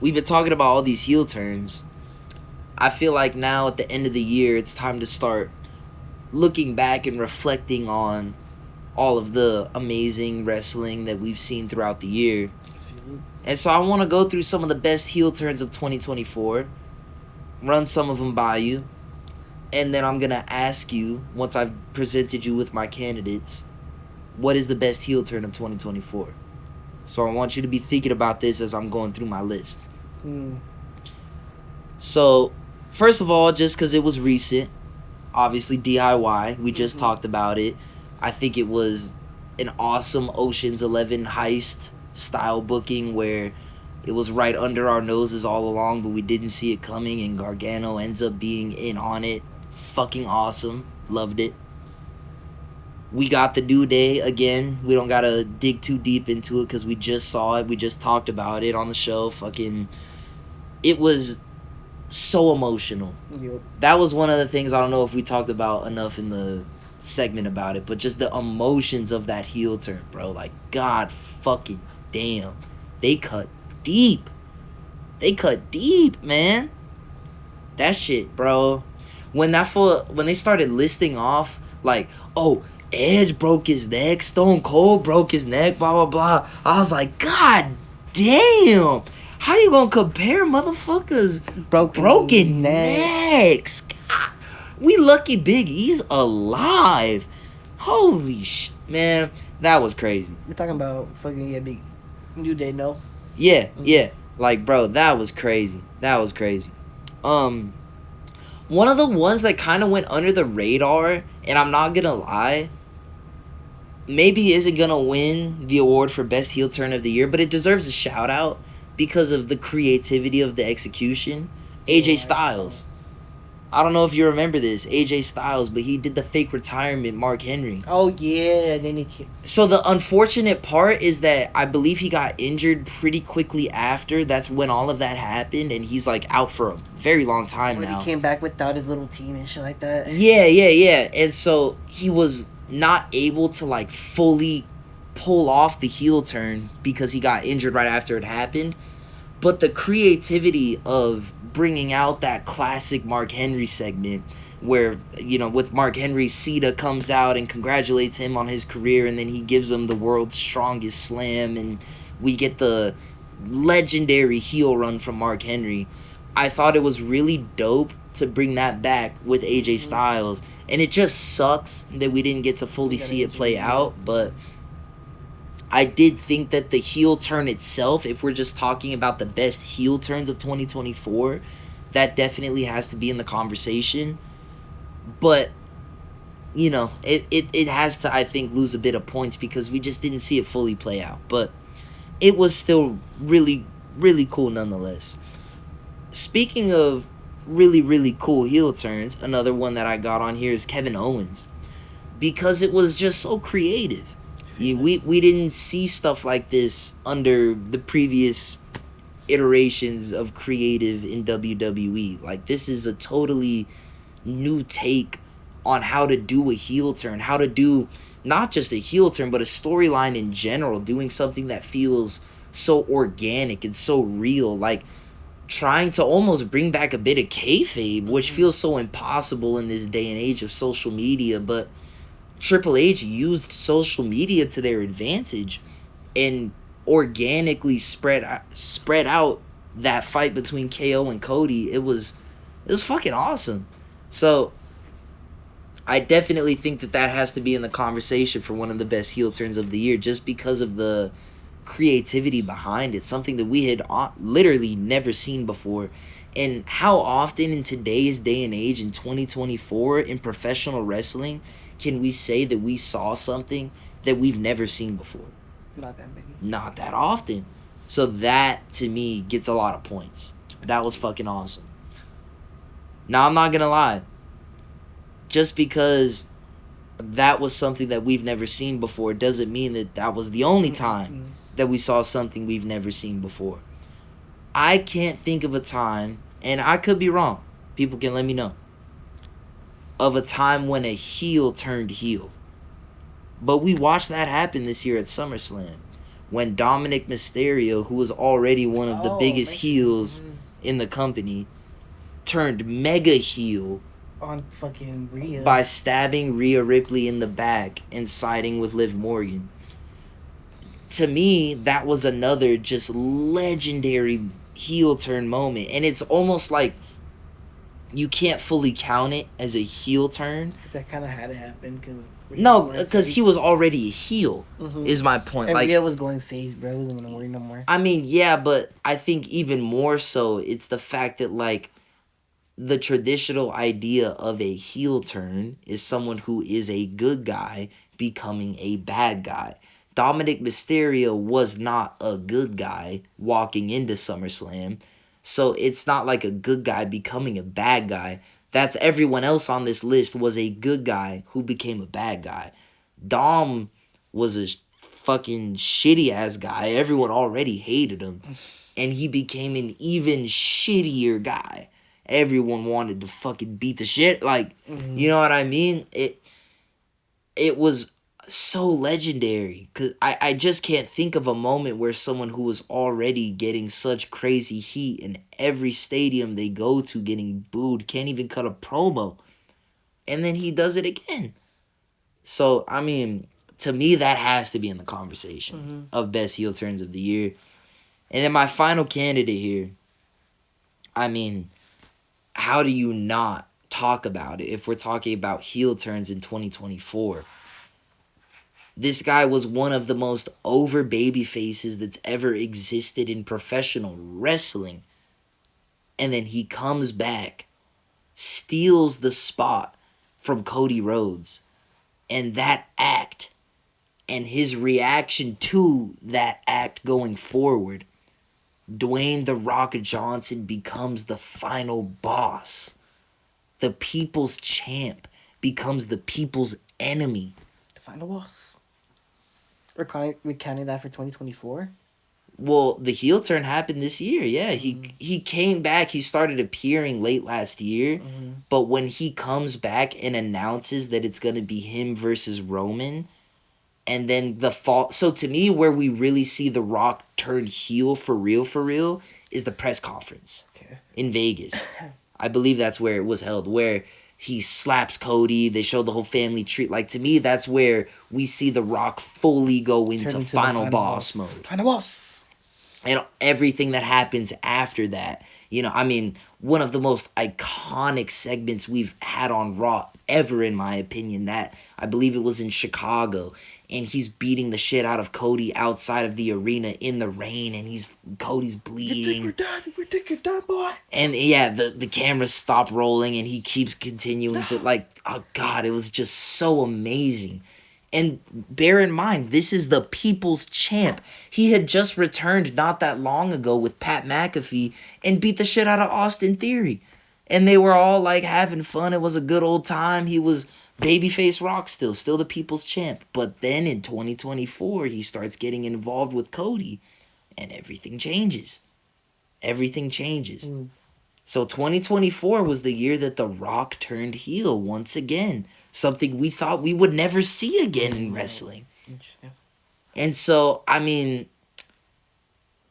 we've been talking about all these heel turns. I feel like now at the end of the year, it's time to start looking back and reflecting on all of the amazing wrestling that we've seen throughout the year. And so I want to go through some of the best heel turns of 2024, run some of them by you, and then I'm going to ask you, once I've presented you with my candidates, what is the best heel turn of 2024? So I want you to be thinking about this as I'm going through my list. So, first of all, just because it was recent, obviously DIY, we just talked about it. I think it was an awesome Ocean's 11 heist style booking where it was right under our noses all along, but we didn't see it coming, and Gargano ends up being in on it. Fucking awesome. Loved it. We got the New Day again. We don't gotta dig too deep into it because we just saw it. We just talked about it on the show. Fucking, it was so emotional. Yep. That was one of the things I don't know if we talked about enough in the segment about it, but just the emotions of that heel turn, bro. Like, God fucking damn. They cut deep. They cut deep, man. That shit, bro. When they started listing off, like, oh, Edge broke his neck, Stone Cold broke his neck, blah, blah, blah. I was like, God damn. How you gonna compare motherfuckers broken necks? God, we lucky Big E's alive. Holy shit, man. That was crazy. We're talking about fucking big New Day, no? Yeah. Like, bro, that was crazy. That was crazy. One of the ones that kind of went under the radar, and I'm not gonna lie, maybe isn't gonna win the award for best heel turn of the year, but it deserves a shout out because of the creativity of the execution. AJ Styles. I don't know if you remember this, AJ Styles, but he did the fake retirement Mark Henry. Oh, yeah. Then So the unfortunate part is that I believe he got injured pretty quickly after. That's when all of that happened, and he's, like, out for a very long time now. He came back without his little team and shit like that. Yeah. And so he was not able to, like, fully pull off the heel turn because he got injured right after it happened. But the creativity of bringing out that classic Mark Henry segment where, you know, with Mark Henry, Cena comes out and congratulates him on his career, and then he gives him the world's strongest slam, and we get the legendary heel run from Mark Henry. I thought it was really dope to bring that back with AJ Styles, and it just sucks that we didn't get to fully see it play out, but I did think that the heel turn itself, if we're just talking about the best heel turns of 2024, that definitely has to be in the conversation. But, you know, it has to, I think, lose a bit of points because we just didn't see it fully play out. But it was still really, really cool nonetheless. Speaking of really, really cool heel turns, another one that I got on here is Kevin Owens. Because it was just so creative. We didn't see stuff like this under the previous iterations of creative in WWE. Like, this is a totally new take on how to do a heel turn, how to do not just a heel turn, but a storyline in general, doing something that feels so organic and so real, like trying to almost bring back a bit of kayfabe, which feels so impossible in this day and age of social media, but Triple H used social media to their advantage and organically spread out that fight between KO and Cody. It was fucking awesome. So I definitely think that has to be in the conversation for one of the best heel turns of the year, just because of the creativity behind it, something that we had literally never seen before. And how often in today's day and age, in 2024, in professional wrestling, can we say that we saw something that we've never seen before? Not that many. Not that often. So that, to me, gets a lot of points. That was fucking awesome. Now, I'm not going to lie. Just because that was something that we've never seen before doesn't mean that was the only time that we saw something we've never seen before. I can't think of a time, and I could be wrong. People can let me know. Of a time when a heel turned heel. But we watched that happen this year at SummerSlam. when Dominic Mysterio, who was already one of the biggest heels in the company, turned mega heel on fucking Rhea by stabbing Rhea Ripley in the back and siding with Liv Morgan. To me, that was another just legendary heel turn moment. And it's almost like you can't fully count it as a heel turn. Because that kind of had to happen. No, because he was already a heel, is my point. And like, Rhea was going face, bro. He wasn't going to worry no more. I mean, yeah, but I think even more so, it's the fact that, like, the traditional idea of a heel turn is someone who is a good guy becoming a bad guy. Dominic Mysterio was not a good guy walking into SummerSlam, so it's not like a good guy becoming a bad guy. That's everyone else on this list was a good guy who became a bad guy. Dom was a fucking shitty ass guy. Everyone already hated him, and he became an even shittier guy. Everyone wanted to fucking beat the shit. Like, you know what I mean? It was so legendary. Because I just can't think of a moment where someone who was already getting such crazy heat in every stadium they go to getting booed can't even cut a promo. And then he does it again. So, I mean, to me, that has to be in the conversation of best heel turns of the year. And then my final candidate here, I mean, how do you not talk about it if we're talking about heel turns in 2024? This guy was one of the most over baby faces that's ever existed in professional wrestling. And then he comes back, steals the spot from Cody Rhodes. And that act and his reaction to that act going forward, Dwayne "The Rock" Johnson becomes the final boss. The people's champ becomes the people's enemy. The final boss. We're counting that for 2024? Well, the heel turn happened this year. Yeah, he came back. He started appearing late last year. But when he comes back and announces that it's going to be him versus Roman, and then the fall. So to me, where we really see The Rock turn heel for real, is the press conference in Vegas. I believe that's where it was held, where he slaps Cody. They show the whole family tree. Like, to me, that's where we see The Rock fully go into final boss mode. Final boss. And everything that happens after that. You know, I mean, one of the most iconic segments we've had on Raw ever, in my opinion. That, I believe it was in Chicago. And he's beating the shit out of Cody outside of the arena in the rain. And Cody's bleeding. You think we're done? We think you're done, boy? And yeah, the cameras stop rolling and he keeps continuing to, like, oh God, it was just so amazing. And bear in mind, this is the people's champ. He had just returned not that long ago with Pat McAfee and beat the shit out of Austin Theory. And they were all, like, having fun. It was a good old time. He was babyface Rock still the people's champ. But then in 2024, he starts getting involved with Cody. And everything changes. Everything changes. So 2024 was the year that The Rock turned heel once again. Something we thought we would never see again in wrestling. Interesting. And so, I mean,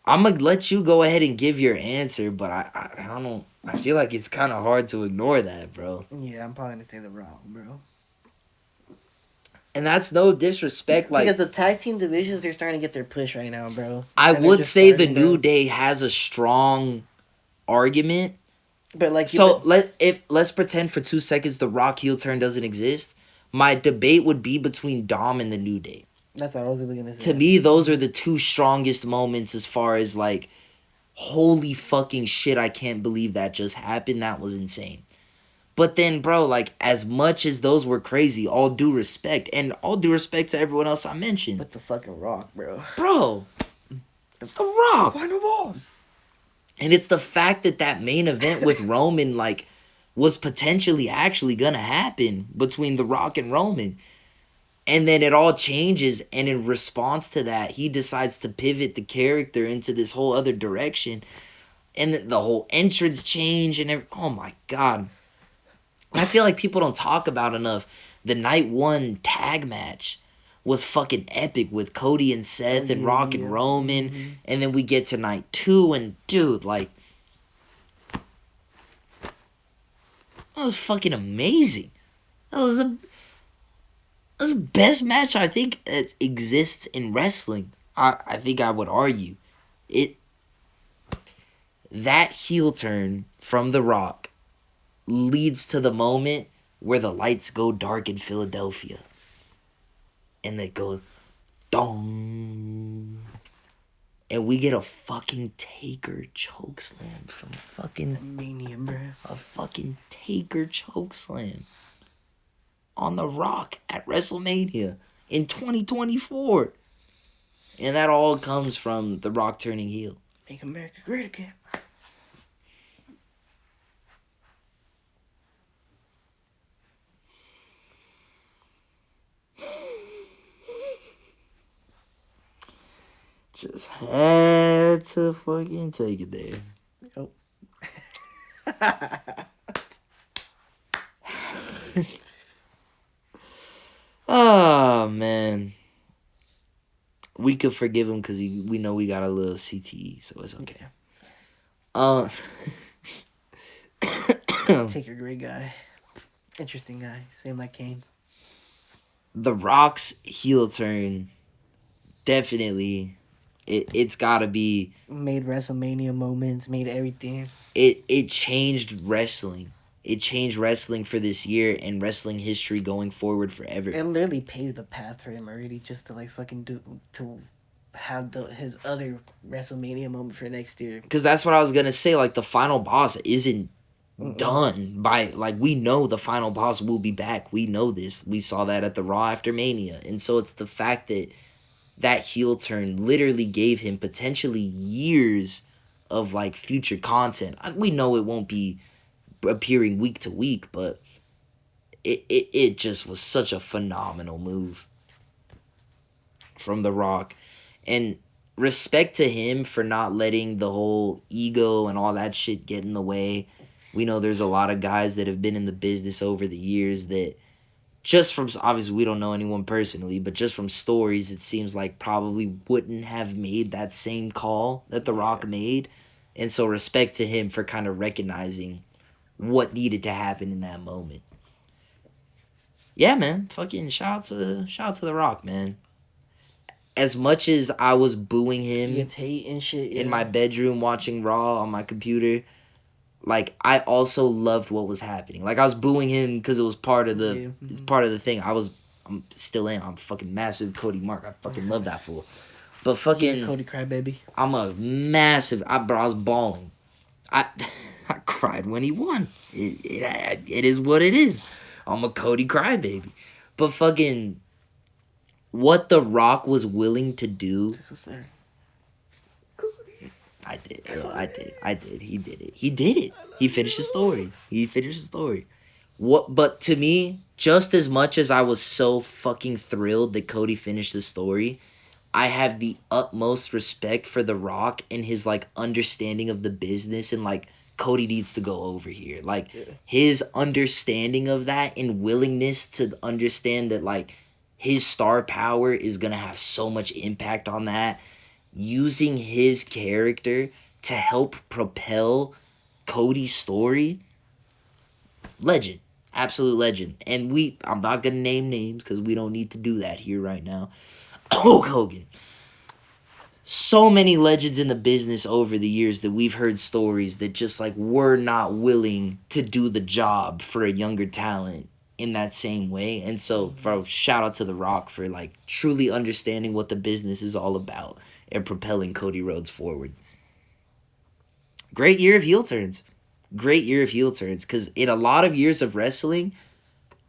I'm going to let you go ahead and give your answer, but I don't know. I feel like it's kind of hard to ignore that, bro. Yeah, I'm probably going to say The Rock, bro. And that's no disrespect. Like, because the tag team divisions, they're starting to get their push right now, bro. I would say the New Day has a strong argument. But like, so let's pretend for 2 seconds The Rock heel turn doesn't exist. My debate would be between Dom and the New Day. That's what I was really gonna say. To me, those are the two strongest moments as far as, like, holy fucking shit, I can't believe that just happened. That was insane. But then, bro, like, as much as those were crazy, all due respect, and all due respect to everyone else I mentioned. But the fucking Rock, bro. Bro, it's The Rock. Final boss. And it's the fact that main event with Roman, like, was potentially actually gonna happen between The Rock and Roman. And then it all changes, and in response to that, he decides to pivot the character into this whole other direction. And the whole entrance change and oh my God. I feel like people don't talk about enough the night one tag match was fucking epic with Cody and Seth and Rock and Roman. Mm-hmm. And then we get to night 2 and dude, like, that was fucking amazing. That was the best match I think that exists in wrestling. I think I would argue. That heel turn from The Rock leads to the moment where the lights go dark in Philadelphia. And it goes dong. And we get a fucking Taker chokeslam from fucking Mania, bro. a fucking Taker chokeslam on The Rock at WrestleMania in 2024. And that all comes from The Rock turning heel. Make America great again. Just had to fucking take it there. Oh. Oh, man. We could forgive him because we know we got a little CTE, so it's okay. Take your great guy. Interesting guy. Same like Kane. The Rock's heel turn, definitely, it's got to be... Made WrestleMania moments, made everything. It changed wrestling. It changed wrestling for this year and wrestling history going forward forever. It literally paved the path for him already, just to like fucking to have his other WrestleMania moment for next year. Because that's what I was gonna say. Like, the final boss isn't done by, like, we know the final boss will be back. We know this. We saw that at the Raw after Mania, and so it's the fact that that heel turn literally gave him potentially years of like future content. We know it won't be appearing week to week, but it just was such a phenomenal move from The Rock. And respect to him for not letting the whole ego and all that shit get in the way. We know there's a lot of guys that have been in the business over the years that just from, obviously we don't know anyone personally, but just from stories, it seems like probably wouldn't have made that same call that The Rock made. And so respect to him for kind of recognizing what needed to happen in that moment. Yeah, man. Fucking shout out to The Rock, man. As much as I was booing him And shit, in my bedroom watching Raw on my computer, like, I also loved what was happening. Like, I was booing him because it was part of the it's part of the thing. I'm still in. I'm a fucking massive Cody Mark. I fucking love that fool. But fucking Cody Crybaby. I'm a massive. I was bawling. I cried when he won. It is what it is. I'm a Cody crybaby. But fucking what The Rock was willing to do. This was there. I did. He did it. He finished the story. But to me, just as much as I was so fucking thrilled that Cody finished the story, I have the utmost respect for The Rock and his like understanding of the business and like Cody needs to go over here. Like his understanding of that and willingness to understand that like his star power is gonna have so much impact on that. Using his character to help propel Cody's story. Legend. Absolute legend. And I'm not gonna name names because we don't need to do that here right now. Hulk Hogan. So many legends in the business over the years that we've heard stories that just like were not willing to do the job for a younger talent in that same way. And so shout out to The Rock for like truly understanding what the business is all about and propelling Cody Rhodes forward. Great year of heel turns. Because in a lot of years of wrestling,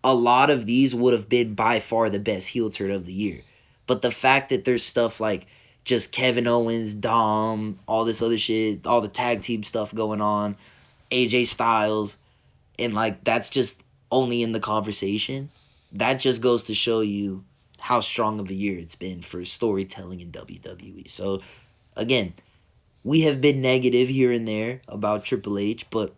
a lot of these would have been by far the best heel turn of the year. But the fact that there's stuff like just Kevin Owens, Dom, all this other shit, all the tag team stuff going on, AJ Styles, and like that's just only in the conversation. That just goes to show you how strong of a year it's been for storytelling in WWE. So, again, we have been negative here and there about Triple H, but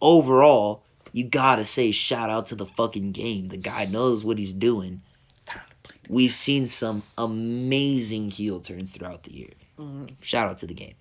overall, you gotta say shout out to the fucking game. The guy knows what he's doing. we've seen some amazing heel turns throughout the year. Shout out to the game.